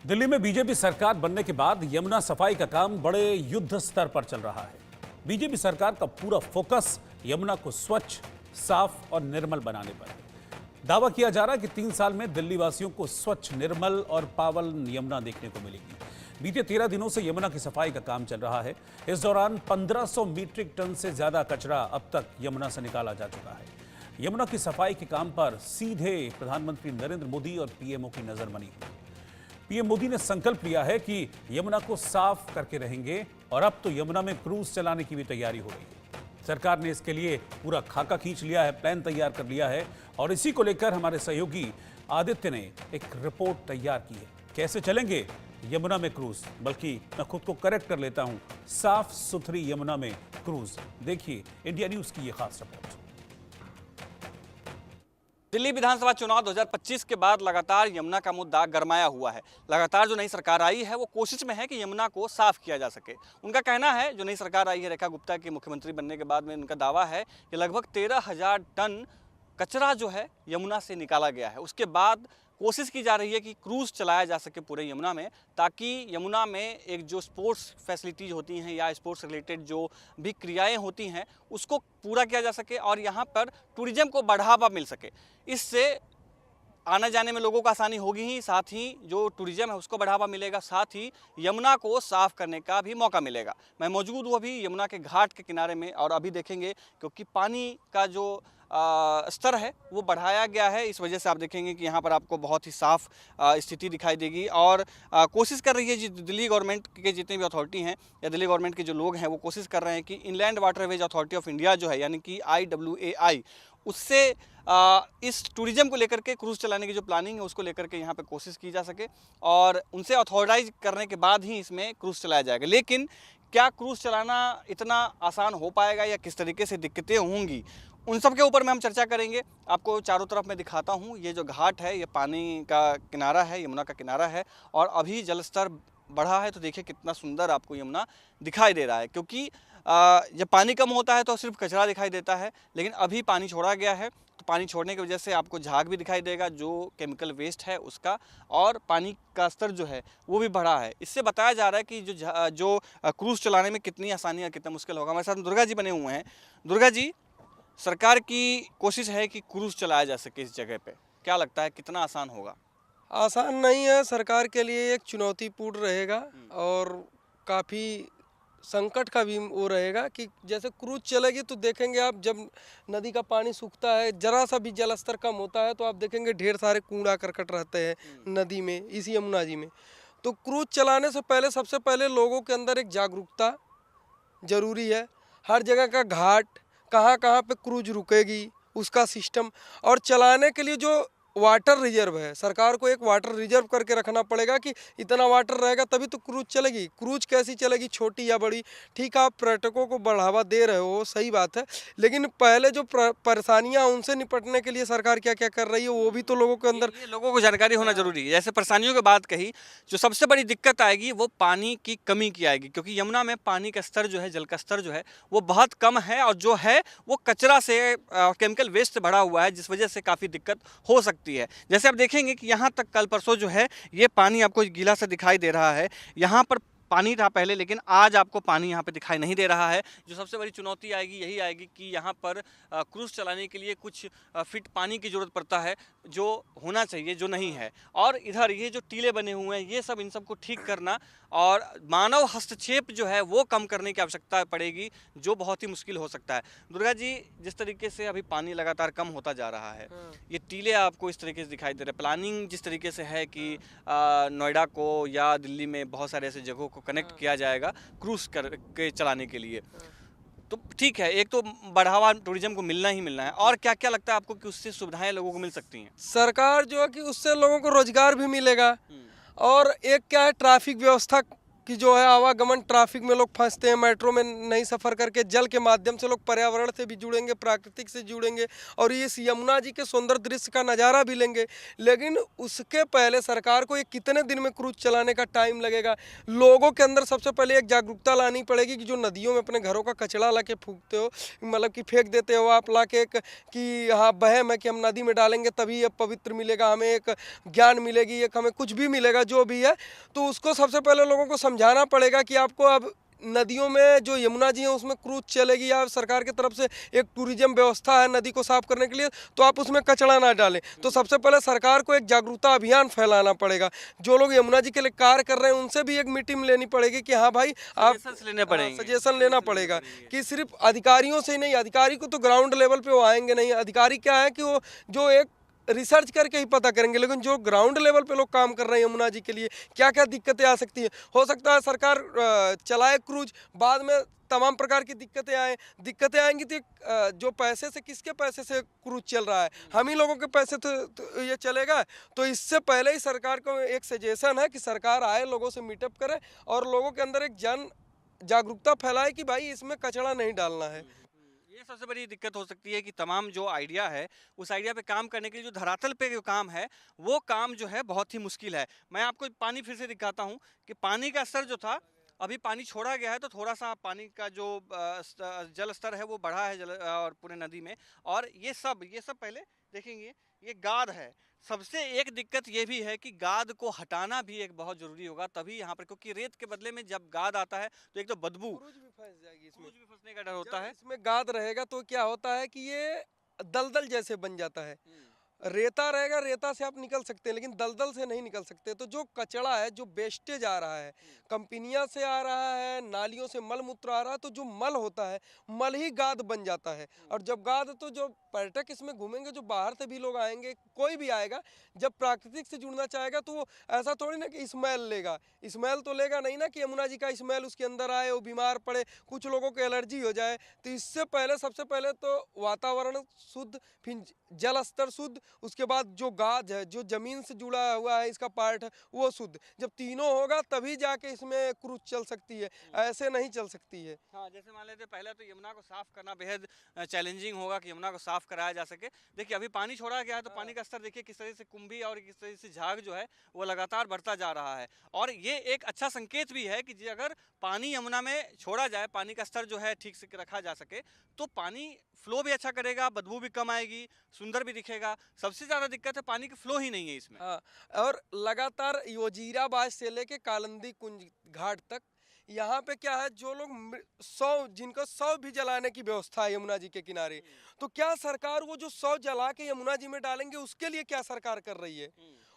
दिल्ली में बीजेपी सरकार बनने के बाद यमुना सफाई का काम बड़े युद्ध स्तर पर चल रहा है। बीजेपी सरकार का पूरा फोकस यमुना को स्वच्छ, साफ और निर्मल बनाने पर है। दावा किया जा रहा है कि 3 साल में दिल्ली वासियों को स्वच्छ, निर्मल और पावल यमुना देखने को मिलेगी। बीते 13 दिनों से यमुना की सफाई का काम चल रहा है। इस दौरान 1500 मीट्रिक टन से ज्यादा कचरा अब तक यमुना से निकाला जा चुका है। यमुना की सफाई के काम पर सीधे प्रधानमंत्री नरेंद्र मोदी और पीएमओ की नजर बनी हुई है। पीएम मोदी ने संकल्प लिया है कि यमुना को साफ करके रहेंगे और अब तो यमुना में क्रूज चलाने की भी तैयारी हो रही है। सरकार ने इसके लिए पूरा खाका खींच लिया है, प्लान तैयार कर लिया है और इसी को लेकर हमारे सहयोगी आदित्य ने एक रिपोर्ट तैयार की है। कैसे चलेंगे यमुना में क्रूज, बल्कि मैं खुद को करेक्ट कर लेता हूं, साफ सुथरी यमुना में क्रूज। देखिए इंडिया न्यूज की यह खास रिपोर्ट। दिल्ली विधानसभा चुनाव 2025 के बाद लगातार यमुना का मुद्दा गरमाया हुआ है। लगातार जो नई सरकार आई है वो कोशिश में है कि यमुना को साफ किया जा सके। उनका कहना है, जो नई सरकार आई है रेखा गुप्ता के मुख्यमंत्री बनने के बाद में उनका दावा है कि लगभग 13,000 टन कचरा जो है यमुना से निकाला गया है। उसके बाद कोशिश की जा रही है कि क्रूज चलाया जा सके पूरे यमुना में, ताकि यमुना में एक जो स्पोर्ट्स फैसिलिटीज़ होती हैं या स्पोर्ट्स रिलेटेड जो भी क्रियाएं होती हैं उसको पूरा किया जा सके और यहाँ पर टूरिज्म को बढ़ावा मिल सके। इससे आने जाने में लोगों को आसानी होगी ही, साथ ही जो टूरिज्म है उसको बढ़ावा मिलेगा, साथ ही यमुना को साफ करने का भी मौका मिलेगा। मैं मौजूद हूँ अभी यमुना के घाट के किनारे में और अभी देखेंगे क्योंकि पानी का जो स्तर है वो बढ़ाया गया है। इस वजह से आप देखेंगे कि यहाँ पर आपको बहुत ही साफ स्थिति दिखाई देगी और कोशिश कर रही है दिल्ली गवर्नमेंट के जितने भी अथॉरिटी हैं या दिल्ली गवर्नमेंट के जो लोग हैं वो कोशिश कर रहे हैं कि inland waterways authority of India जो है यानी कि IWAI उससे इस टूरिज्म को लेकर के क्रूज चलाने की जो प्लानिंग है उसको लेकर के यहाँ पे कोशिश की जा सके और उनसे अथॉराइज करने के बाद ही इसमें क्रूज चलाया जाएगा। लेकिन क्या क्रूज चलाना इतना आसान हो पाएगा या किस तरीके से दिक्कतें होंगी, उन सब के ऊपर में हम चर्चा करेंगे। आपको चारों तरफ मैं दिखाता हूँ, ये जो घाट है ये पानी का किनारा है, यमुना का किनारा है और अभी जलस्तर बढ़ा है तो देखिए कितना सुंदर आपको यमुना दिखाई दे रहा है। क्योंकि जब पानी कम होता है तो सिर्फ कचरा दिखाई देता है, लेकिन अभी पानी छोड़ा गया है तो पानी छोड़ने की वजह से आपको झाग भी दिखाई देगा जो केमिकल वेस्ट है उसका, और पानी का स्तर जो है वो भी बढ़ा है। इससे बताया जा रहा है कि जो क्रूज चलाने में कितनी आसानी और कितना मुश्किल होगा। हमारे साथ दुर्गा जी बने हुए हैं। दुर्गा जी, सरकार की कोशिश है कि क्रूज चलाया जा सके इस जगह पे, क्या लगता है कितना आसान होगा? आसान नहीं है, सरकार के लिए एक चुनौतीपूर्ण रहेगा और काफ़ी संकट का भी वो रहेगा कि जैसे क्रूज चलेगी तो देखेंगे आप, जब नदी का पानी सूखता है, जरा सा भी जलस्तर कम होता है तो आप देखेंगे ढेर सारे कूड़ा करकट रहते हैं नदी में, इसी यमुना जी में। तो क्रूज चलाने से पहले सबसे पहले लोगों के अंदर एक जागरूकता ज़रूरी है। हर जगह का घाट, कहाँ कहाँ पे क्रूज रुकेगी उसका सिस्टम, और चलाने के लिए जो वाटर रिजर्व है, सरकार को एक वाटर रिजर्व करके रखना पड़ेगा कि इतना वाटर रहेगा तभी तो क्रूज चलेगी। क्रूज कैसी चलेगी, छोटी या बड़ी? ठीक है, आप पर्यटकों को बढ़ावा दे रहे हो, सही बात है, लेकिन पहले जो परेशानियां उनसे निपटने के लिए सरकार क्या क्या कर रही है वो भी तो लोगों के अंदर, लोगों को जानकारी होना जरूरी है। जैसे परेशानियों की बात कही, जो सबसे बड़ी दिक्कत आएगी वो पानी की कमी की आएगी, क्योंकि यमुना में पानी का स्तर जो है, जल का स्तर जो है वो बहुत कम है और जो है वो कचरा से, केमिकल वेस्ट से भरा हुआ है, जिस वजह से काफ़ी दिक्कत हो सकती है। जैसे आप देखेंगे कि यहाँ तक कल परसों जो है ये पानी आपको गीला सा दिखाई दे रहा है। यहाँ पर पानी था पहले, लेकिन आज आपको पानी यहाँ पे दिखाई नहीं दे रहा है। जो सबसे बड़ी चुनौती आएगी यही आएगी कि यहाँ पर क्रूज चलाने के लिए कुछ फिट पानी की ज़रूरत पड़ता है, जो होना चाहिए, जो नहीं है। और इधर ये जो टीले बने हुए हैं ये सब, इन सब को ठीक करना और मानव हस्तक्षेप जो है वो कम करने की आवश्यकता पड़ेगी, जो बहुत ही मुश्किल हो सकता है। दुर्गा जी, जिस तरीके से अभी पानी लगातार कम होता जा रहा है, ये टीले आपको इस तरीके से दिखाई दे रहे हैं, प्लानिंग जिस तरीके से है कि नोएडा को या दिल्ली में बहुत सारे ऐसे जगहों को कनेक्ट किया जाएगा क्रूज करके चलाने के लिए, तो ठीक है, एक तो बढ़ावा टूरिज्म को मिलना ही मिलना है। और क्या क्या लगता है आपको कि उससे सुविधाएं लोगों को मिल सकती हैं? सरकार जो है कि उससे लोगों को रोजगार भी मिलेगा और एक क्या है, ट्रैफिक व्यवस्था कि जो है आवागमन ट्रैफिक में लोग फंसते हैं, मेट्रो में नहीं सफ़र करके जल के माध्यम से लोग पर्यावरण से भी जुड़ेंगे, प्राकृतिक से जुड़ेंगे और इस यमुना जी के सुंदर दृश्य का नज़ारा भी लेंगे। लेकिन उसके पहले सरकार को ये कितने दिन में क्रूज चलाने का टाइम लगेगा। लोगों के अंदर सबसे पहले एक जागरूकता लानी पड़ेगी कि जो नदियों में अपने घरों का कचरा ला के फूकते हो, मतलब कि फेंक देते हो आप ला के, कि हाँ वहम है कि हम नदी में डालेंगे तभी ये पवित्र मिलेगा, हमें एक ज्ञान मिलेगी, एक हमें कुछ भी मिलेगा जो भी है, तो उसको सबसे पहले लोगों को समझाना पड़ेगा कि आपको अब नदियों में जो यमुना जी है उसमें क्रूज चलेगी या सरकार की तरफ से एक टूरिज्म व्यवस्था है नदी को साफ करने के लिए, तो आप उसमें कचरा ना डालें। तो सबसे पहले सरकार को एक जागरूकता अभियान फैलाना पड़ेगा। जो लोग यमुना जी के लिए कार्य कर रहे हैं उनसे भी एक मीटिंग लेनी पड़ेगी कि हाँ भाई आप सजेशन लेना पड़ेगा कि सिर्फ अधिकारियों से ही नहीं, अधिकारी को तो ग्राउंड लेवल पे वो आएंगे नहीं। अधिकारी क्या है कि वो जो एक रिसर्च करके ही पता करेंगे, लेकिन जो ग्राउंड लेवल पे लोग काम कर रहे हैं यमुना जी के लिए क्या क्या दिक्कतें आ सकती हैं। हो सकता है सरकार चलाए क्रूज, बाद में तमाम प्रकार की दिक्कतें आएंगी तो जो पैसे से, किसके पैसे से क्रूज चल रहा है, हम ही लोगों के पैसे तो ये चलेगा। तो इससे पहले ही सरकार को एक सजेशन है कि सरकार आए, लोगों से मीटअप करे और लोगों के अंदर एक जन जागरूकता फैलाए कि भाई इसमें कचरा नहीं डालना है। ये सबसे बड़ी दिक्कत हो सकती है कि तमाम जो आइडिया है उस आइडिया पे काम करने के लिए जो धरातल पे जो काम है वो काम जो है बहुत ही मुश्किल है। मैं आपको पानी फिर से दिखाता हूँ कि पानी का स्तर जो था, अभी पानी छोड़ा गया है तो थोड़ा सा पानी का जो जल स्तर है वो बढ़ा है और पूरे नदी में। और ये सब पहले देखेंगे, ये गाद है। सबसे एक दिक्कत ये भी है कि गाद को हटाना भी एक बहुत जरूरी होगा तभी यहाँ पर, क्योंकि रेत के बदले में जब गाद आता है तो एक तो बदबू, क्रूज भी फंस जाएगी, इसमें भी फंसने का डर होता है। इसमें गाद रहेगा तो क्या होता है कि ये दलदल जैसे बन जाता है। रेता रहेगा, रेता से आप निकल सकते हैं लेकिन दलदल से नहीं निकल सकते। तो जो कचरा है, जो वेस्टेज आ रहा है, कंपनियां से आ रहा है, नालियों से मल मूत्र आ रहा है, तो जो मल होता है, मल ही गाद बन जाता है। और जब गाद, तो जो पर्यटक इसमें घूमेंगे, जो बाहर से भी लोग आएंगे, कोई भी आएगा, जब प्राकृतिक से जुड़ना चाहेगा तो वो ऐसा थोड़ी ना कि स्मेल लेगा। स्मेल तो लेगा नहीं ना कि यमुना जी का स्मेल उसके अंदर आए, वो बीमार पड़े, कुछ लोगों को एलर्जी हो जाए। तो इससे पहले, सबसे पहले तो वातावरण शुद्ध, फिर जल स्तर शुद्ध, उसके बाद जो गाद है, जो जमीन से जुड़ा हुआ है इसका पार्ट है, वो शुद्ध। जब तीनों होगा तभी जाके इसमें क्रूज चल सकती है, ऐसे नहीं चल सकती है। हाँ, जैसे मान लेते पहले तो यमुना को साफ करना बेहद चैलेंजिंग होगा कि यमुना को साफ कराया जा सके। देखिए अभी पानी छोड़ा गया है तो पानी का स्तर देखिए किस तरह से कुंभी और किस तरह से झाग जो है वो लगातार बढ़ता जा रहा है। और ये एक अच्छा संकेत भी है कि अगर पानी यमुना में छोड़ा जाए, पानी का स्तर जो है ठीक से रखा जा सके, तो पानी फ्लो भी अच्छा करेगा, बदबू भी कम आएगी, सुंदर भी दिखेगा। सबसे ज़्यादा दिक्कत है पानी की फ्लो ही नहीं है इसमें। हाँ, और लगातार वजीराबाद से लेके कालिंदी कुंज घाट तक यहाँ पे क्या है, जो लोग 100, जिनको 100 भी जलाने की व्यवस्था है यमुना जी के किनारे, तो क्या सरकार वो जो 100 जला के यमुना जी में डालेंगे उसके लिए क्या सरकार कर रही है?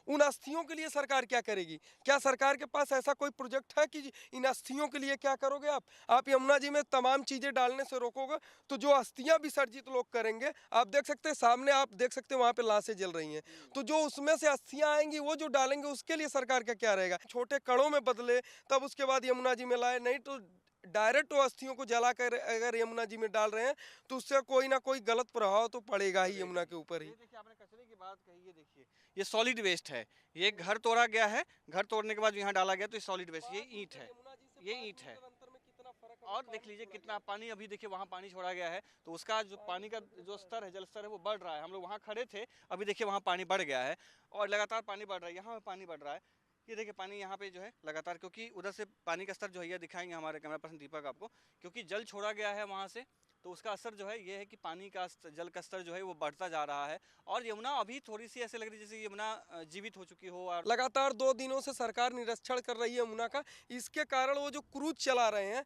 उन अस्थियों के लिए सरकार क्या करेगी? क्या सरकार के पास ऐसा कोई प्रोजेक्ट है कि इन अस्थियों के लिए क्या करोगे आप यमुना जी में तमाम चीजें डालने से रोकोगे तो जो अस्थियां विसर्जित लोग करेंगे, आप देख सकते हैं सामने, आप देख सकते हैं वहां पे लाशें जल रही हैं, तो जो उसमें से अस्थियां आएंगी वो जो डालेंगे उसके लिए सरकार का क्या रहेगा? छोटे कणों में बदले तब उसके बाद यमुना जी में लाए, नहीं तो डायरेक्ट वो अस्थियों को जला कर अगर यमुना जी में डाल रहे हैं तो उससे कोई ना कोई गलत प्रभाव तो पड़ेगा ही यमुना के ऊपर ही। देखिए आपने कचरे की बात कही है, देखिए ये सॉलिड वेस्ट है, ये घर तोड़ा गया है, घर तोड़ने के बाद यहाँ डाला गया तो ये सॉलिड वेस्ट, ये ईंट है, ये ईंट है। और देख लीजिए कितना पानी, अभी देखिए वहाँ पानी छोड़ा गया है तो उसका जो पानी का जो स्तर है, जल स्तर है वो बढ़ रहा है। हम लोग वहाँ खड़े थे, अभी देखिए वहाँ पानी बढ़ गया है और लगातार पानी बढ़ रहा है, यहाँ पे पानी बढ़ रहा है। ये देखिए पानी यहाँ पे जो है लगातार, क्योंकि उधर से पानी का स्तर जो है ये दिखाएंगे हमारे कैमरा पर्सन दीपक आपको, क्योंकि जल छोड़ा गया है वहाँ से, तो उसका असर जो है ये है कि पानी का जल का स्तर जो है वो बढ़ता जा रहा है। और यमुना अभी थोड़ी सी ऐसे लग रही है जैसे यमुना जीवित हो चुकी हो। और लगातार 2 दिनों से सरकार निरीक्षण कर रही है यमुना का, इसके कारण वो जो क्रूज चला रहे हैं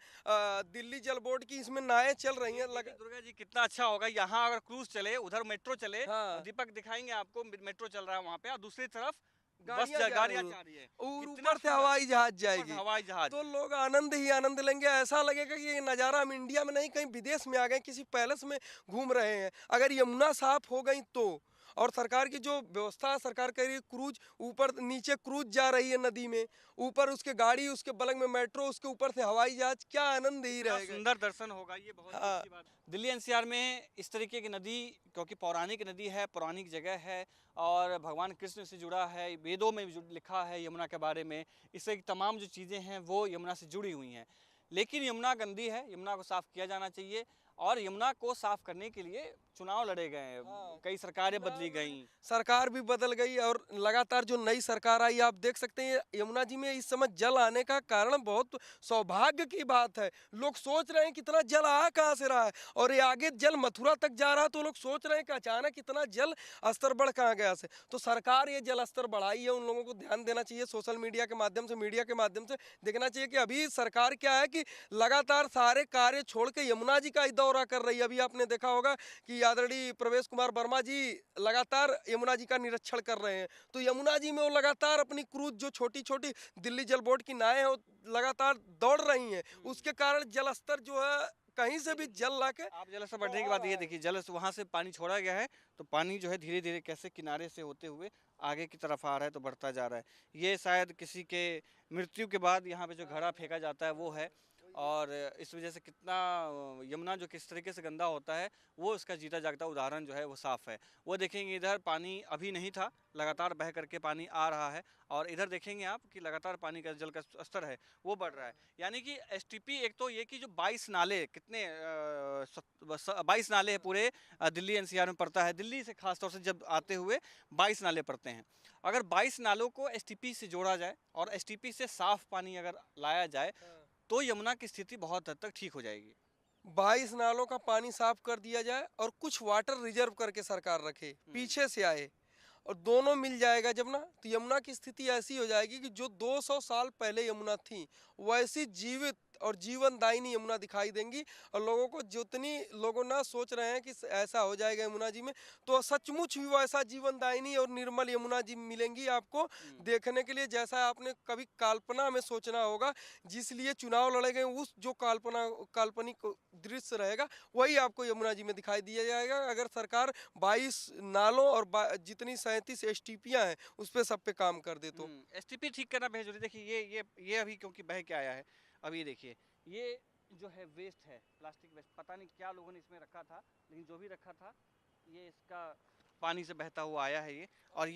दिल्ली जल बोर्ड की, इसमें नायें चल रही हैं। दुर्गा जी कितना अच्छा होगा यहाँ अगर क्रूज चले, उधर मेट्रो चले। हाँ। दीपक दिखाएंगे आपको, मेट्रो चल रहा है वहाँ पे और दूसरी तरफ गाड़ियां गाड़ियाँ जा रही है और ऊपर से हवाई जहाज जाएगी, हवाई जहाज। तो लोग आनंद ही आनंद लेंगे। ऐसा लगेगा कि ये नज़ारा हम इंडिया में नहीं, कहीं विदेश में आ गए, किसी पैलेस में घूम रहे हैं। अगर यमुना साफ हो गई तो, और सरकार की जो व्यवस्था है, सरकार कह रही है क्रूज ऊपर नीचे क्रूज जा रही है नदी में, ऊपर उसके गाड़ी, उसके बगल में मेट्रो, उसके ऊपर से हवाई जहाज, क्या आनंद ही क्या रहेगा। सुंदर दर्शन होगा, ये बहुत ही हाँ। अच्छी बात। दिल्ली एनसीआर में इस तरीके की नदी, क्योंकि पौराणिक नदी है, पौराणिक जगह है और भगवान कृष्ण से जुड़ा है, वेदों में लिखा है यमुना के बारे में, इससे तमाम जो चीज़ें हैं वो यमुना से जुड़ी हुई हैं। लेकिन यमुना गंदी है, यमुना को साफ़ किया जाना चाहिए और यमुना को साफ़ करने के लिए चुनाव लड़े गए हैं, कई सरकारें बदली गईं। सरकार भी बदल गई और लगातार जो नई सरकार आई, आप देख सकते हैं यमुना जी में इस समय जल आने का कारण बहुत सौभाग्य की बात है। लोग सोच रहे हैं कितना जल आ कहाँ से रहा है, और ये आगे जल मथुरा तक जा रहा है, तो लोग सोच रहे हैं कि अचानक इतना जल स्तर बढ़ कहाँ गया से। तो सरकार ये जल स्तर बढ़ाई है, उन लोगों को ध्यान देना चाहिए, सोशल मीडिया के माध्यम से, मीडिया के माध्यम से देखना चाहिए कि अभी सरकार क्या है कि लगातार सारे कार्य छोड़ के यमुना जी का ही दौरा कर रही है। अभी आपने देखा होगा कि आदरणीय प्रवेश कुमार वर्मा जी लगातार यमुना जी का निरीक्षण कर रहे हैं। तो यमुना जी में वो लगातार अपनी क्रूज, जो छोटी छोटी दिल्ली जल बोर्ड की नावें हैं, वो लगातार दौड़ रही हैं। उसके कारण जल स्तर जो है कहीं से भी जल लाके आप जलस्तर बढ़ने की बात ये देखिए, जल वहाँ से पानी छोड़ा गया है तो पानी जो है धीरे धीरे कैसे किनारे से होते हुए आगे की तरफ आ रहा है, तो बढ़ता जा रहा है। ये शायद किसी के मृत्यु के बाद यहाँ पे जो घड़ा फेंका जाता है वो है, और इस वजह से कितना यमुना जो किस तरीके से गंदा होता है वो इसका जीता जागता उदाहरण जो है वो साफ़ है। वो देखेंगे इधर पानी अभी नहीं था, लगातार बह करके पानी आ रहा है, और इधर देखेंगे आप कि लगातार पानी का जल का स्तर है वो बढ़ रहा है। यानी कि एसटीपी, एक तो ये कि जो 22 नाले, कितने 22 नाले है पूरे दिल्ली एनसीआर में पड़ता है, दिल्ली से खासतौर से जब आते हुए 22 नाले पड़ते हैं। अगर 22 नालों को एसटीपी से जोड़ा जाए और एसटीपी से साफ पानी अगर लाया जाए तो यमुना की स्थिति बहुत हद तक ठीक हो जाएगी। 22 नालों का पानी साफ कर दिया जाए और कुछ वाटर रिजर्व करके सरकार रखे, पीछे से आए, और दोनों मिल जाएगा जब ना, तो यमुना की स्थिति ऐसी हो जाएगी कि जो 200 साल पहले यमुना थी वैसी जीवित और जीवनदायिनी यमुना दिखाई देंगी। और लोगों को, जितनी लोगों ना सोच रहे हैं कि ऐसा हो जाएगा यमुना जी में, तो सचमुच भी वैसा जीवनदायिनी और निर्मल यमुना जी मिलेंगी आपको देखने के लिए, जैसा आपने कभी कल्पना में सोचना होगा। जिस लिए चुनाव लड़े गए, उस जो काल्पनिक दृश्य रहेगा वही आपको यमुना जी में दिखाई दिया जाएगा, अगर सरकार 22 नालों और जितनी 37 एसटीपियां हैं उस पर सब पे काम कर दे तो। एसटीपी ठीक करना बेहद जरूरी। देखिए ये अभी क्योंकि बह के आया है, अभी देखिए ये जो है वेस्ट है, प्लास्टिक वेस्ट, पता नहीं क्या लोगों ने इसमें रखा था, लेकिन जो भी रखा था ये इसका पानी से बहता हुआ आया है ये, और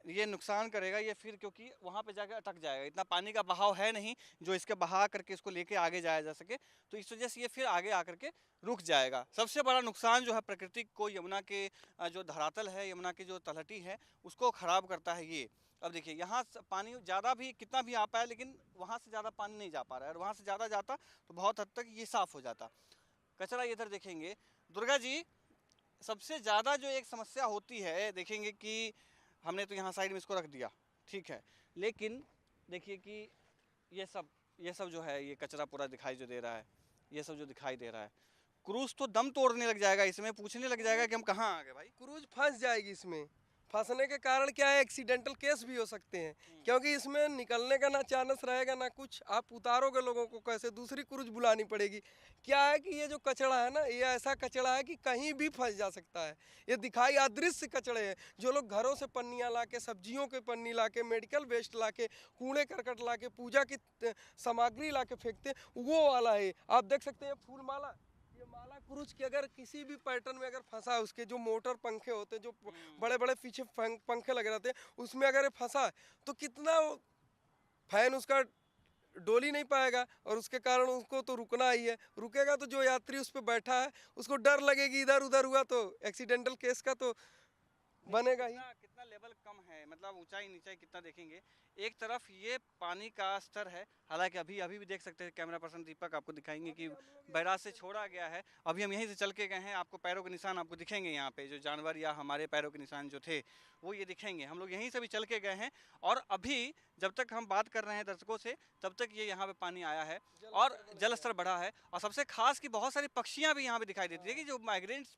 ये नुकसान करेगा ये फिर, क्योंकि वहाँ पे जाकर अटक जाएगा। इतना पानी का बहाव है नहीं जो इसके बहा करके इसको लेके आगे जाया जा सके, तो इस वजह से ये फिर आगे आकर के रुक जाएगा। सबसे बड़ा नुकसान जो है प्रकृति को, यमुना के जो धरातल है, यमुना की जो तलहटी है उसको ख़राब करता है ये। अब देखिए यहाँ पानी ज़्यादा भी कितना भी आ पाए, लेकिन वहाँ से ज़्यादा पानी नहीं जा पा रहा है, और वहाँ से ज़्यादा जाता तो बहुत हद तक ये साफ़ हो जाता। कचरा इधर देखेंगे दुर्गा जी, सबसे ज़्यादा जो एक समस्या होती है, देखेंगे कि हमने तो यहाँ साइड में इसको रख दिया, ठीक है, लेकिन देखिए कि ये सब जो है, ये कचरा पूरा दिखाई जो दे रहा है, ये सब जो दिखाई दे रहा है, क्रूज तो दम तोड़ने लग जाएगा, इसमें पूछने लग जाएगा कि हम कहाँ आ गए भाई। क्रूज फंस जाएगी इसमें। फंसने के कारण क्या है, एक्सीडेंटल केस भी हो सकते हैं, क्योंकि इसमें निकलने का ना चांस रहेगा ना कुछ। आप उतारोगे लोगों को कैसे, दूसरी क्रूज बुलानी पड़ेगी। क्या है कि ये जो कचरा है ना, ये ऐसा कचरा है कि कहीं भी फंस जा सकता है। ये दिखाई अदृश्य कचड़े हैं, जो लोग घरों से पन्नियाँ ला के, सब्जियों के पन्नी ला के, मेडिकल वेस्ट ला के, कूड़े करकट ला के, पूजा की सामग्री ला के फेंकते हैं, वो वाला है। आप देख सकते हैं फूल माला, ये माला क्रूज के अगर किसी भी पैटर्न में अगर फंसा, उसके जो मोटर पंखे होते हैं, जो बड़े बड़े पीछे पंखे लगे रहते हैं, उसमें अगर ये फंसा तो कितना फैन उसका डोल ही नहीं पाएगा, और उसके कारण उसको तो रुकना ही है। रुकेगा तो जो यात्री उस पर बैठा है उसको डर लगेगी, इधर उधर हुआ तो एक्सीडेंटल केस का तो बनेगा ही। कितना लेवल कम है, मतलब ऊंचाई नीचाई कितना देखेंगे। एक तरफ ये पानी का स्तर है, हालांकि अभी भी देख सकते हैं, कैमरा पर्सन दीपक आपको दिखाएंगे कि बैराज से छोड़ा गया है। अभी हम यहीं से चल के गए हैं, आपको पैरों के निशान आपको दिखेंगे यहाँ पे, जो जानवर या हमारे पैरों के निशान जो थे वो ये दिखेंगे। हम लोग यहीं से भी चल के गए हैं, और अभी जब तक हम बात कर रहे हैं दर्शकों से, तब तक ये यहाँ पे पानी आया है और जल स्तर बढ़ा है। और सबसे खास कि बहुत सारी पक्षियाँ भी यहाँ पे दिखाई देती है, कि जो माइग्रेंट्स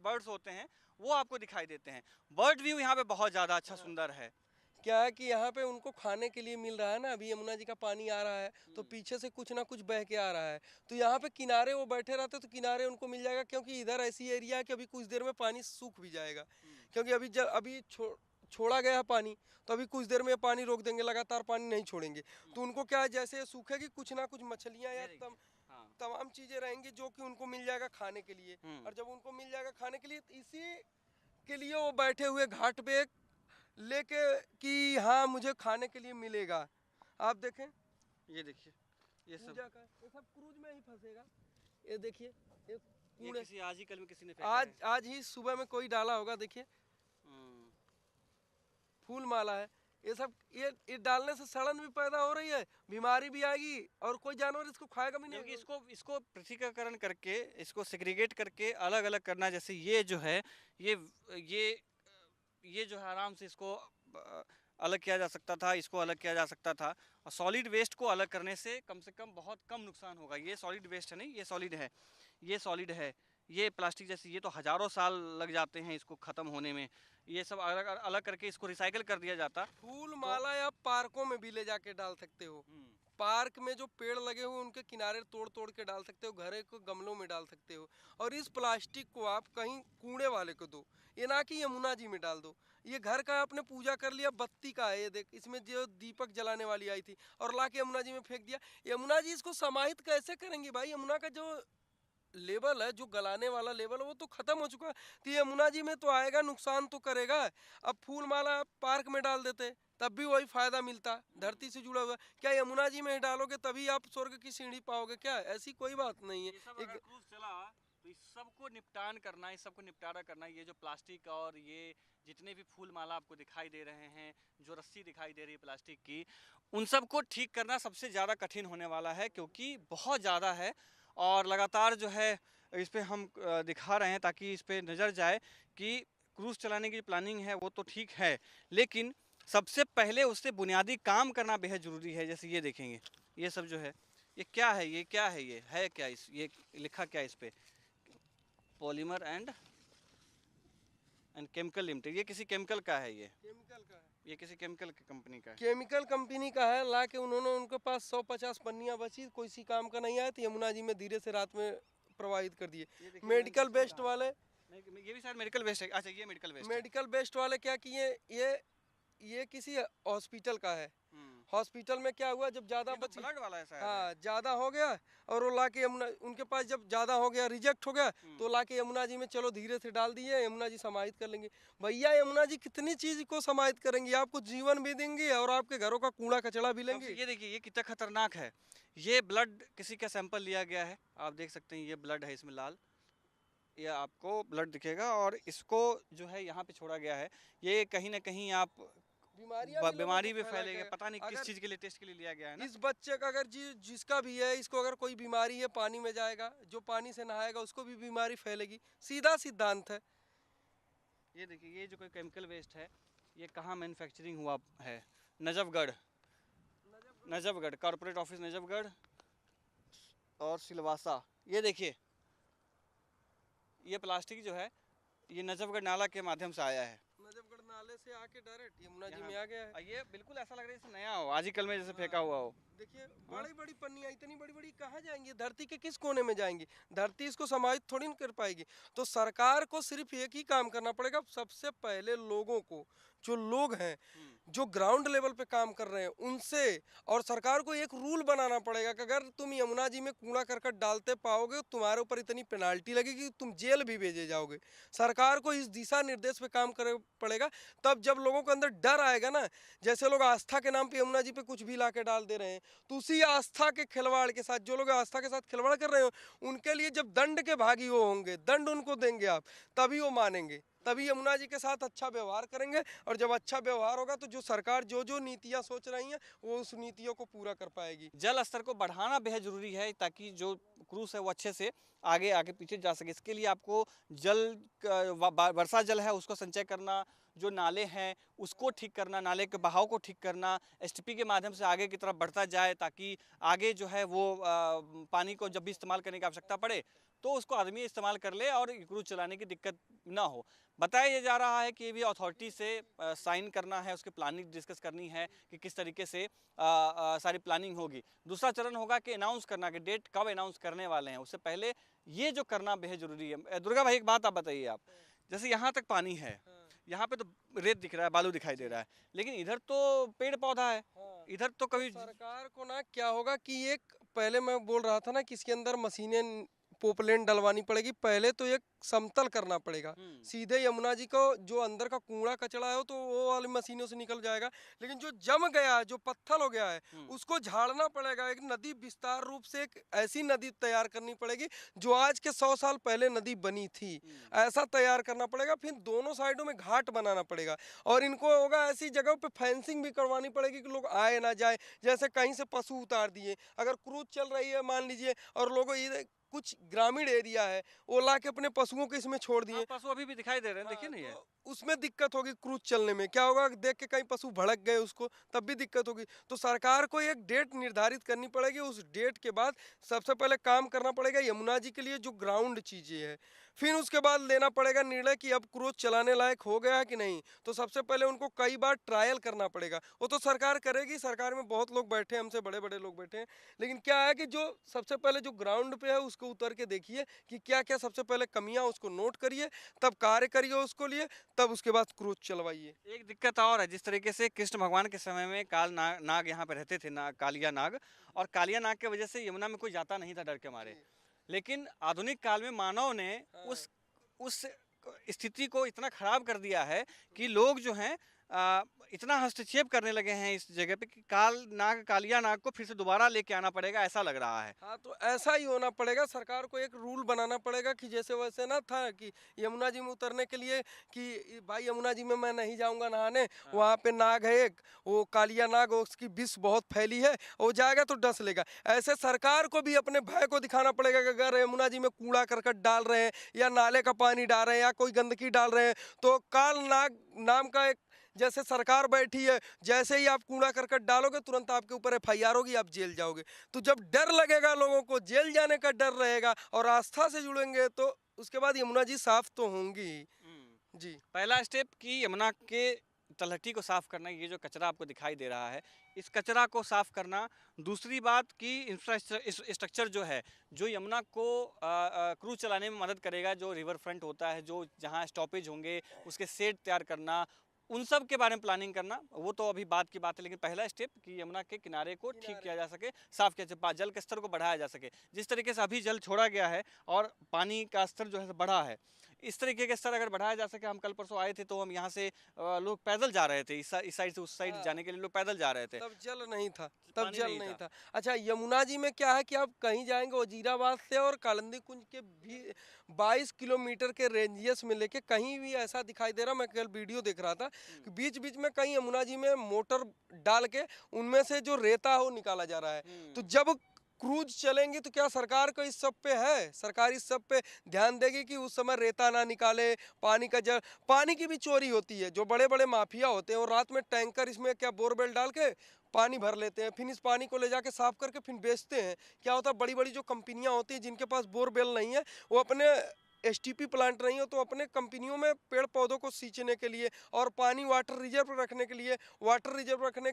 बर्ड्स होते हैं वो आपको दिखाई देते हैं। बर्ड व्यू यहाँ पे बहुत ज़्यादा अच्छा सुंदर है। क्या है कि यहाँ पे उनको खाने के लिए मिल रहा है ना, अभी यमुना जी का पानी आ रहा है तो पीछे से कुछ ना कुछ बह के आ रहा है, तो यहाँ पे किनारे वो बैठे रहते तो किनारे उनको मिल जाएगा, क्योंकि इधर ऐसी एरिया है कि अभी कुछ देर में पानी सूख भी जाएगा, क्योंकि अभी छोड़ा गया है पानी, तो अभी कुछ देर में ये पानी रोक देंगे, लगातार पानी नहीं छोड़ेंगे तो उनको क्या है, जैसे सूखेगी कुछ ना कुछ मछलियाँ या तमाम चीजें रहेंगी जो कि उनको मिल जाएगा खाने के लिए। और जब उनको मिल जाएगा खाने के लिए, तो इसी के लिए वो बैठे हुए घाट पे लेके कि हाँ मुझे खाने के लिए मिलेगा। आप देखें, ये देखिए, ये सब ये सब क्रूज में ही फंसेगा। ये देखिए, ये ये किसी आज ही कल में किसी ने फेंका आज ही सुबह में कोई डाला होगा। देखिए फूल माला है, ये सब ये डालने से सड़न भी पैदा हो रही है, बीमारी भी आएगी और कोई जानवर इसको खाएगा भी नहीं। क्योंकि इसको पृथकीकरण करके, इसको सेग्रीगेट करके अलग अलग करना, जैसे ये जो है ये जो है आराम से इसको अलग किया जा सकता था, इसको अलग किया जा सकता था। और सॉलिड वेस्ट को अलग करने से कम बहुत कम नुकसान होगा। ये सॉलिड वेस्ट है, नहीं ये सॉलिड है, ये सॉलिड है। ये प्लास्टिक जैसे ये तो हज़ारों साल लग जाते हैं इसको ख़त्म होने में। ये सब अलग अलग करके इसको रिसाइकिल कर दिया जाता। फूल माला आप पार्कों में भी ले जाके डाल सकते हो। पार्क में जो पेड़ लगे हुए उनके किनारे तोड़ तोड़ के डाल सकते हो, घरे को गमलों में डाल सकते हो। और इस प्लास्टिक को आप कहीं कूड़े वाले को दो, ये ना कि यमुना जी में डाल दो। ये घर का आपने पूजा कर लिया, बत्ती का है, ये देख इसमें जो दीपक जलाने वाली आई थी और ला के यमुना जी में फेंक दिया। यमुना जी इसको समाहित कैसे करेंगी भाई? यमुना का जो लेवल है, जो गलाने वाला लेवल है, वो तो खत्म हो चुका है। तो यमुना जी में तो आएगा, नुकसान तो करेगा। अब फूल माला पार्क में डाल देते तब भी वही फायदा मिलता, धरती से जुड़ा हुआ। क्या यमुना जी में डालोगे तभी आप स्वर्ग की सीढ़ी पाओगे क्या? ऐसी कोई बात नहीं है। अगर क्रूज चला तो इस सबको निपटान करना, इस सबको निपटारा करना, ये जो प्लास्टिक और ये जितने भी फूल माला आपको दिखाई दे रहे हैं, जो रस्सी दिखाई दे रही है प्लास्टिक की, उन सबको ठीक करना सबसे ज़्यादा कठिन होने वाला है, क्योंकि बहुत ज़्यादा है। और लगातार जो है इस पर हम दिखा रहे हैं ताकि इस पर नज़र जाए कि क्रूज़ चलाने की प्लानिंग है वो तो ठीक है, लेकिन सबसे पहले उससे बुनियादी काम करना बेहद ज़रूरी है। जैसे ये देखेंगे, ये सब जो है, ये क्या है, ये क्या है, ये है क्या, ये लिखा क्या है इस पर, पॉलीमर एंड केमिकल लिमिटेड। ये किसी केमिकल का है, ये केमिकल का है, ये किसी केमिकल की कंपनी का है, केमिकल कंपनी का है। ला के उन्होंने, उनके पास 150 पन्नियाँ बची, कोई सी काम का नहीं आया, तो यमुना जी में धीरे से रात में प्रवाहित कर दिए। मेडिकल वेस्ट वाले, ये भी शायद मेडिकल वेस्ट है। अच्छा, ये मेडिकल वेस्ट, मेडिकल वेस्ट वाले क्या किए, ये किसी हॉस्पिटल का है। हॉस्पिटल में क्या हुआ, जब ज्यादा बची, ब्लड वाला है शायद, हाँ ज्यादा हो गया और वो लाके यमुना, उनके पास जब ज्यादा हो गया, रिजेक्ट हो गया, तो लाके यमुना जी में चलो धीरे से डाल दिए, यमुना जी समाहित कर लेंगे। भैया यमुना जी कितनी चीज को समाहित करेंगी, आपको जीवन भी देंगे और आपके घरों का कूड़ा कचड़ा भी लेंगे। ये देखिए, ये कितना खतरनाक है। ये ब्लड किसी का सैंपल लिया गया है, आप देख सकते हैं, ये ब्लड है, इसमें लाल, ये आपको ब्लड दिखेगा, और इसको जो है यहाँ पे छोड़ा गया है। ये कहीं ना कहीं आप बीमारी भी फैलेगा, पता नहीं किस चीज के लिए टेस्ट के लिए लिया गया है ना। इस बच्चे का अगर जिसका भी है, इसको अगर कोई बीमारी है, पानी में जाएगा, जो पानी से नहाएगा उसको भी बीमारी फैलेगी, सीधा सिद्धांत है। ये देखिए, ये जो कोई केमिकल वेस्ट है, ये कहाँ मैन्युफैक्चरिंग हुआ है, नजफगढ़ कॉर्पोरेट ऑफिस, नजफगढ़ और सिलवासा। ये देखिए, ये प्लास्टिक जो है ये नजफगढ़ नाला के माध्यम से आया है, नजफगढ़ नाले से आके डायरेक्ट यमुना जी में आ गया है। ये बिल्कुल ऐसा लग रहा है जैसे नया हो, आज ही कल में जैसे फेंका हुआ हो। देखिए बड़ी बड़ी पन्नियाँ, इतनी बड़ी बड़ी कहाँ जाएंगी, धरती के किस कोने में जाएंगी? धरती इसको समाहित थोड़ी नहीं कर पाएगी। तो सरकार को सिर्फ एक ही काम करना पड़ेगा, सबसे पहले लोगों को, जो लोग हैं, जो ग्राउंड लेवल पे काम कर रहे हैं उनसे, और सरकार को एक रूल बनाना पड़ेगा कि अगर तुम यमुना जी में कूड़ा करकट डालते पाओगे, तुम्हारे ऊपर इतनी पेनाल्टी लगेगी, तुम जेल भी भेजे जाओगे। सरकार को इस दिशा निर्देश पे काम करना पड़ेगा, तब जब लोगों के अंदर डर आएगा ना। जैसे लोग आस्था के नाम पे यमुना जी पे कुछ भी ला के डाल दे रहे हैं, तो उसी आस्था के खिलवाड़ के साथ, जो लोग आस्था के साथ खिलवाड़ कर रहे हो, उनके लिए जब दंड के भागी वो होंगे, दंड उनको देंगे आप, तभी वो मानेंगे, तभी यमुना जी के साथ अच्छा व्यवहार करेंगे। और जब अच्छा व्यवहार होगा तो जो सरकार जो नीतियां सोच रही हैं वो उस नीतियों को पूरा कर पाएगी। जल स्तर को बढ़ाना बेहद जरूरी है ताकि जो क्रूज है वो अच्छे से आगे आगे पीछे जा सके। इसके लिए आपको वर्षा जल है उसको संचय करना, जो नाले हैं उसको ठीक करना, नाले के बहाव को ठीक करना, एसटीपी के माध्यम से आगे की तरफ बढ़ता जाए, ताकि आगे जो है वो पानी को जब भी इस्तेमाल करने की आवश्यकता पड़े तो उसको आदमी इस्तेमाल कर ले और क्रूज चलाने की दिक्कत ना हो। बताया जा रहा है कि ये भी अथॉरिटी से साइन करना है, उसकी प्लानिंग डिस्कस करनी है कि किस तरीके से सारी प्लानिंग होगी। दूसरा चरण होगा कि अनाउंस करना, कि डेट कब अनाउंस करने वाले हैं, उससे पहले ये जो करना बेहद जरूरी है। दुर्गा भाई एक बात आप बताइए, आप जैसे यहाँ तक पानी है, यहाँ पे तो रेत दिख रहा है, बालू दिखाई दे रहा है, लेकिन इधर तो पेड़ पौधा है। इधर तो कभी सरकार को ना क्या होगा कि एक पहले मैं बोल रहा था ना कि इसके अंदर मशीनें पोपलेन डलवानी पड़ेगी। पहले तो एक समतल करना पड़ेगा, सीधे यमुना जी को जो अंदर का कूड़ा कचरा है तो वो वाली मशीनों से निकल जाएगा, लेकिन जो जम गया है, जो पत्थर हो गया है, उसको झाड़ना पड़ेगा। एक नदी विस्तार रूप से एक ऐसी नदी तैयार करनी पड़ेगी जो आज के 100 साल पहले नदी बनी थी, ऐसा तैयार करना पड़ेगा। फिर दोनों साइडों में घाट बनाना पड़ेगा और इनको होगा ऐसी जगह पे फेंसिंग भी करवानी पड़ेगी कि लोग आए ना जाए। जैसे कहीं से पशु उतार दिए, अगर क्रूज चल रही है मान लीजिए और लोगों ये कुछ ग्रामीण एरिया है वो ला के अपने पशुओं को इसमें छोड़ दिए, पशु अभी भी दिखाई दे रहे हैं, देखिए नहीं है। तो उसमें दिक्कत होगी। क्रूज चलने में क्या होगा, देख के कहीं पशु भड़क गए उसको, तब भी दिक्कत होगी। तो सरकार को एक डेट निर्धारित करनी पड़ेगी। उस डेट के बाद सबसे पहले काम करना पड़ेगा यमुना जी के लिए जो ग्राउंड चीज़ें हैं, फिर उसके बाद लेना पड़ेगा निर्णय कि अब क्रूज चलाने लायक हो गया है कि नहीं। तो सबसे पहले उनको कई बार ट्रायल करना पड़ेगा। वो तो सरकार करेगी, सरकार में बहुत लोग बैठे हैं, हमसे बड़े बड़े लोग बैठे हैं, लेकिन क्या है कि जो सबसे पहले जो ग्राउंड पे है उसको उतर के देखिए कि क्या क्या सबसे पहले कमियां, उसको नोट करिए, तब कार्य करिए उसको लिए, तब उसके बाद क्रूज चलवाइए। एक दिक्कत और है, जिस तरीके से कृष्ण भगवान के समय में नाग यहाँ पे रहते थे, कालिया नाग, और कालिया नाग की वजह से यमुना में कोई जाता नहीं था डर के मारे। लेकिन आधुनिक काल में मानव ने उस स्थिति को इतना खराब कर दिया है कि लोग जो हैं इतना हस्तक्षेप करने लगे हैं इस जगह पे कि कालिया नाग को फिर से दोबारा लेके आना पड़ेगा, ऐसा लग रहा है। हाँ, तो ऐसा ही होना पड़ेगा। सरकार को एक रूल बनाना पड़ेगा कि जैसे वैसे ना था कि यमुना जी में उतरने के लिए कि भाई यमुना जी में मैं नहीं जाऊंगा नहाने, वहाँ पे नाग है एक, वो कालिया नाग, उसकी विष बहुत फैली है, वो जाएगा तो डस लेगा। ऐसे सरकार को भी अपने भय को दिखाना पड़ेगा कि अगर यमुना जी में कूड़ा करकट डाल रहे हैं या नाले का पानी डाल रहे हैं या कोई गंदगी डाल रहे हैं, तो काल नाग नाम का एक जैसे सरकार बैठी है, जैसे ही आप कूड़ा करकट डालोगे तुरंत आपके ऊपर एफआईआर होगी, आप जेल जाओगे। तो जब डर लगेगा लोगों को, जेल जाने का डर रहेगा और आस्था से जुड़ेंगे, तो उसके बाद यमुना जी साफ तो होंगी जी। पहला स्टेप कि यमुना के तलहटी को साफ करना, ये जो कचरा आपको दिखाई दे रहा है, इस कचरा को साफ करना। दूसरी बात कि इंफ्रास्ट्रक्चर जो है, जो यमुना को क्रूज चलाने में मदद करेगा, जो रिवर फ्रंट होता है, जो जहाँ स्टॉपेज होंगे उसके सेट तैयार करना, उन सब के बारे में प्लानिंग करना, वो तो अभी बात की बात है। लेकिन पहला स्टेप कि यमुना के किनारे को ठीक किया जा सके, साफ किया जाए, जल के स्तर को बढ़ाया जा सके। जिस तरीके से अभी जल छोड़ा गया है और पानी का स्तर जो है बढ़ा है, इस तरीके के स्तर अगर बढ़ाया जा सके। हम कल परसों आए थे तो हम यहाँ से लोग पैदल जा रहे थे, इस साइड से उस साइड जाने के लिए लोग पैदल जा रहे थे, तब जल नहीं था, तब जल नहीं था। अच्छा, यमुना जी में क्या है कि आप कहीं जाएंगे वजीराबाद से और कालिंदी कुंज के भी 22 किलोमीटर के रेंजियस में लेके कहीं भी ऐसा दिखाई दे रहा। मैं कल वीडियो देख रहा था कि बीच बीच में कहीं यमुना जी में मोटर डाल के उनमें से जो रेता है वो निकाला जा रहा है। तो जब क्रूज चलेंगी तो क्या सरकार को इस सब पे है, सरकार इस सब पे ध्यान देगी कि उस समय रेता ना निकाले, पानी की भी चोरी होती है। जो बड़े बड़े माफिया होते हैं वो रात में टैंकर इसमें क्या बोरवेल डाल के पानी भर लेते हैं, फिर इस पानी को ले जाके साफ करके फिर बेचते हैं। क्या होता है, बड़ी बड़ी जो कंपनियां होती हैं जिनके पास बोरवेल नहीं है, वो अपने एसटीपी प्लांट नहीं हो तो अपने कंपनियों में पेड़ पौधों को सींचने के लिए और पानी वाटर रिजर्व रखने के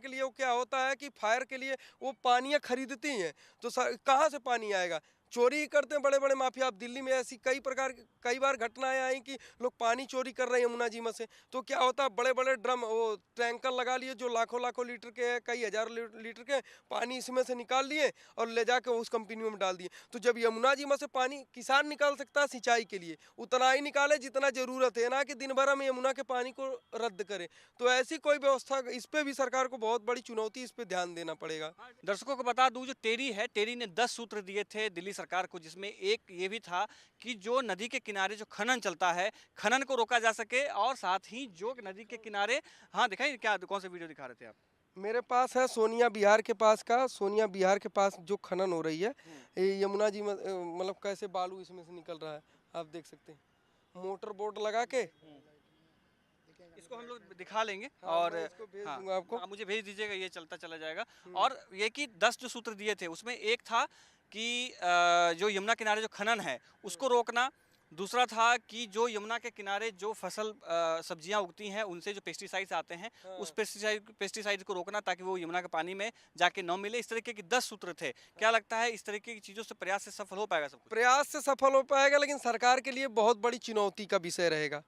लिए वो क्या होता है कि फायर के लिए वो पानियाँ खरीदती हैं। तो कहाँ से पानी आएगा, चोरी करते हैं बड़े बड़े माफिया। आप दिल्ली में ऐसी कई बार घटनाएं आई कि लोग पानी चोरी कर रहे हैं यमुना जी में से। तो क्या होता है, बड़े बड़े ड्रम वो टैंकर लगा लिए जो लाखों लाखों लीटर के, कई हजार लीटर के पानी इसमें से निकाल लिए और ले जाके उस कंपनियों में डाल दिए। तो जब यमुना जी में से पानी किसान निकाल सकता है सिंचाई के लिए, उतना ही निकाले जितना जरूरत है, ना कि दिन भर हम यमुना के पानी को रद्द करें। तो ऐसी कोई व्यवस्था, इस पर भी सरकार को बहुत बड़ी चुनौती, इस पर ध्यान देना पड़ेगा। दर्शकों को बता दूं, जो टेरी है, टेरी ने 10 सूत्र दिए थे दिल्ली सरकार को, जिसमें एक ये भी था कि जो नदी के किनारे जो खनन चलता है, खनन को रोका जा सके, और साथ ही जो नदी के किनारे, हाँ दिखाइए, क्या कौन सा वीडियो दिखा रहे थे आप? मेरे पास है सोनिया बिहार के पास जो खनन हो रही है यमुना जी में, मतलब कैसे बालू इसमें से निकल रहा है, आप देख सकते हैं, मोटर बोट लगा के। इसको हम लोग दिखा लेंगे। हाँ, और मैं इसको भेज दूंगा आपको। हाँ, मुझे भेज दीजिएगा, ये चलता चला जाएगा। और ये कि 10 जो सूत्र दिए थे उसमें एक था कि जो यमुना किनारे जो खनन है उसको रोकना। दूसरा था कि जो यमुना के किनारे जो फसल सब्जियां उगती हैं उनसे जो पेस्टिसाइड्स आते हैं, उस पेस्टिसाइड को रोकना ताकि वो यमुना के पानी में जाके न मिले। इस तरीके के 10 सूत्र थे। क्या लगता है इस तरीके की चीज़ों से प्रयास से सफल हो पाएगा सब कुछ? प्रयास से सफल हो पाएगा, लेकिन सरकार के लिए बहुत बड़ी चुनौती का विषय रहेगा।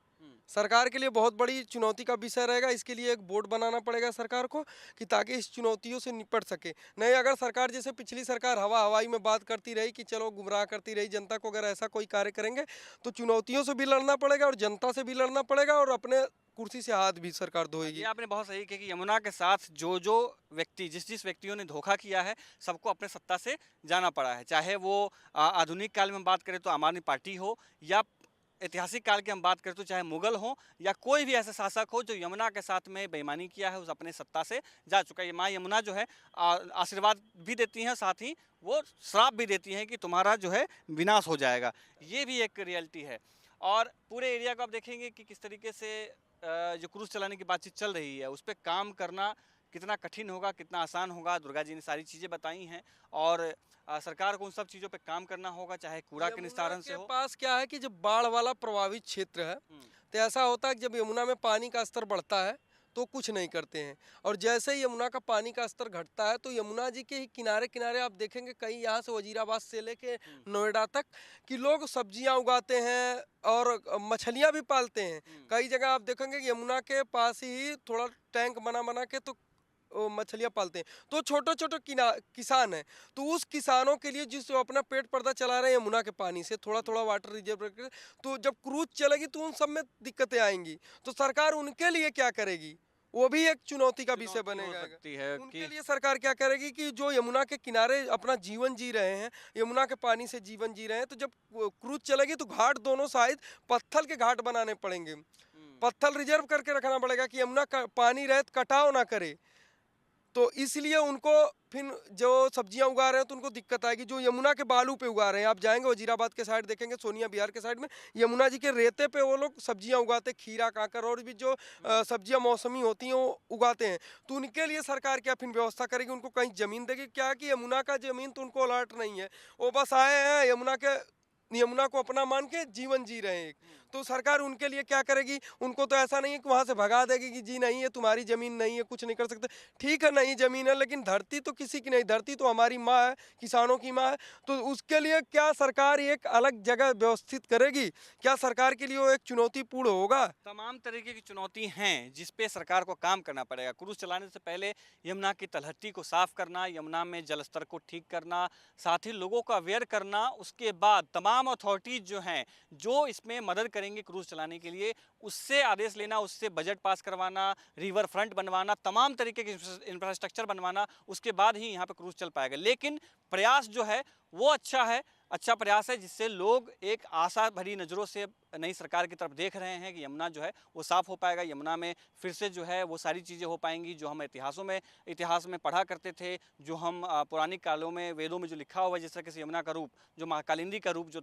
सरकार के लिए बहुत बड़ी चुनौती का विषय रहेगा। इसके लिए एक बोर्ड बनाना पड़ेगा सरकार को, कि ताकि इस चुनौतियों से निपट सके। नहीं, अगर सरकार जैसे पिछली सरकार हवा हवाई में बात करती रही कि चलो गुमराह करती रही जनता को, अगर ऐसा कोई कार्य करेंगे तो चुनौतियों से भी लड़ना पड़ेगा और जनता से भी लड़ना पड़ेगा और अपने कुर्सी से हाथ भी सरकार धोएगी। ये आपने बहुत सही कहा कि यमुना के साथ जो जो व्यक्ति जिस व्यक्तियों ने धोखा किया है, सबको अपने सत्ता से जाना पड़ा है। चाहे वो आधुनिक काल में हम बात करें तो आम आदमी पार्टी हो, या ऐतिहासिक काल की हम बात करें तो चाहे मुगल हो, या कोई भी ऐसा शासक हो जो यमुना के साथ में बेईमानी किया है, उस अपने सत्ता से जा चुका है। माँ यमुना जो है आशीर्वाद भी देती हैं, साथ ही वो श्राप भी देती हैं कि तुम्हारा जो है विनाश हो जाएगा। ये भी एक रियलिटी है। और पूरे एरिया को आप देखेंगे कि किस तरीके से जो क्रूज चलाने की बातचीत चल रही है, उस पर काम करना कितना कठिन होगा, कितना आसान होगा। दुर्गा जी ने सारी चीज़ें बताई हैं और सरकार को उन सब चीज़ों पे काम करना होगा, चाहे कूड़ा के निस्तारण से हो। पास क्या है कि जब बाढ़ वाला प्रभावित क्षेत्र है तो ऐसा होता है कि जब यमुना में पानी का स्तर बढ़ता है तो कुछ नहीं करते हैं, और जैसे ही यमुना का पानी का स्तर घटता है तो यमुना जी के ही किनारे किनारे आप देखेंगे कई, यहाँ से वजीराबाद से लेके नोएडा तक, कि लोग सब्जियां उगाते हैं और मछलियां भी पालते हैं। कई जगह आप देखेंगे कि यमुना के पास ही थोड़ा टैंक बना बना के तो मछलियाँ पालते हैं। तो छोटे छोटे किसान हैं, तो उस किसानों के लिए जिस जो अपना पेट पर्दा चला रहे हैं यमुना के पानी से, थोड़ा थोड़ा वाटर रिजर्व करके, तो जब क्रूज चलेगी तो उन सब में दिक्कतें आएंगी। तो सरकार उनके लिए क्या करेगी, वो भी एक चुनौती का विषय बनेगा। उनके लिए सरकार क्या करेगी कि जो यमुना के किनारे अपना जीवन जी रहे हैं, यमुना के पानी से जीवन जी रहे हैं, तो जब क्रूज चलेगी तो घाट दोनों साइड पत्थर के घाट बनाने पड़ेंगे, पत्थर रिजर्व करके रखना पड़ेगा कि यमुना का पानी रहे कटाव ना करे। तो इसलिए उनको फिर जो सब्जियां उगा रहे हैं तो उनको दिक्कत आएगी। जो यमुना के बालू पे उगा रहे हैं, आप जाएंगे वजीराबाद के साइड देखेंगे, सोनिया बिहार के साइड में यमुना जी के रेते पे वो लोग सब्जियां उगाते, खीरा काकर और भी जो सब्जियां मौसमी होती हैं वो उगाते हैं। तो उनके लिए सरकार क्या फिर व्यवस्था करेगी, उनको कहीं ज़मीन देगी क्या? कि यमुना का ज़मीन तो उनको अलर्ट नहीं है, वो बस आए हैं यमुना को अपना मान के जीवन जी रहे हैं। तो सरकार उनके लिए क्या करेगी? उनको तो ऐसा नहीं है कि वहाँ से भगा देगी कि जी नहीं है, तुम्हारी ज़मीन नहीं है, कुछ नहीं कर सकते। ठीक है, नहीं ज़मीन है, लेकिन धरती तो किसी की नहीं, धरती तो हमारी माँ है, किसानों की माँ है। तो उसके लिए क्या सरकार एक अलग जगह व्यवस्थित करेगी? क्या सरकार के लिए वो एक चुनौतीपूर्ण होगा? तमाम तरीके की चुनौती हैं जिस पे सरकार को काम करना पड़ेगा। क्रूज चलाने से पहले यमुना की तलहटी को साफ करना, यमुना में जल स्तर को ठीक करना, साथ ही लोगों को अवेयर करना। उसके बाद तमाम अथॉरिटीज जो हैं जो इसमें मदद करेंगे क्रूज चलाने के लिए, उससे आदेश लेना, उससे बजट पास करवाना, रिवर फ्रंट बनवाना, तमाम तरीके के इंफ्रास्ट्रक्चर बनवाना, उसके बाद ही यहाँ पे क्रूज चल पाएगा। लेकिन प्रयास जो है वो अच्छा प्रयास है, जिससे लोग एक आशा भरी नज़रों से नई सरकार की तरफ देख रहे हैं कि यमुना जो है वो साफ़ हो पाएगा। यमुना में फिर से जो है वो सारी चीज़ें हो पाएंगी जो हम इतिहास में पढ़ा करते थे, जो हम पुरानी कालों में वेदों में जो लिखा हुआ है, जिस तरह से यमुना का रूप, जो महाकालिंदी का रूप जो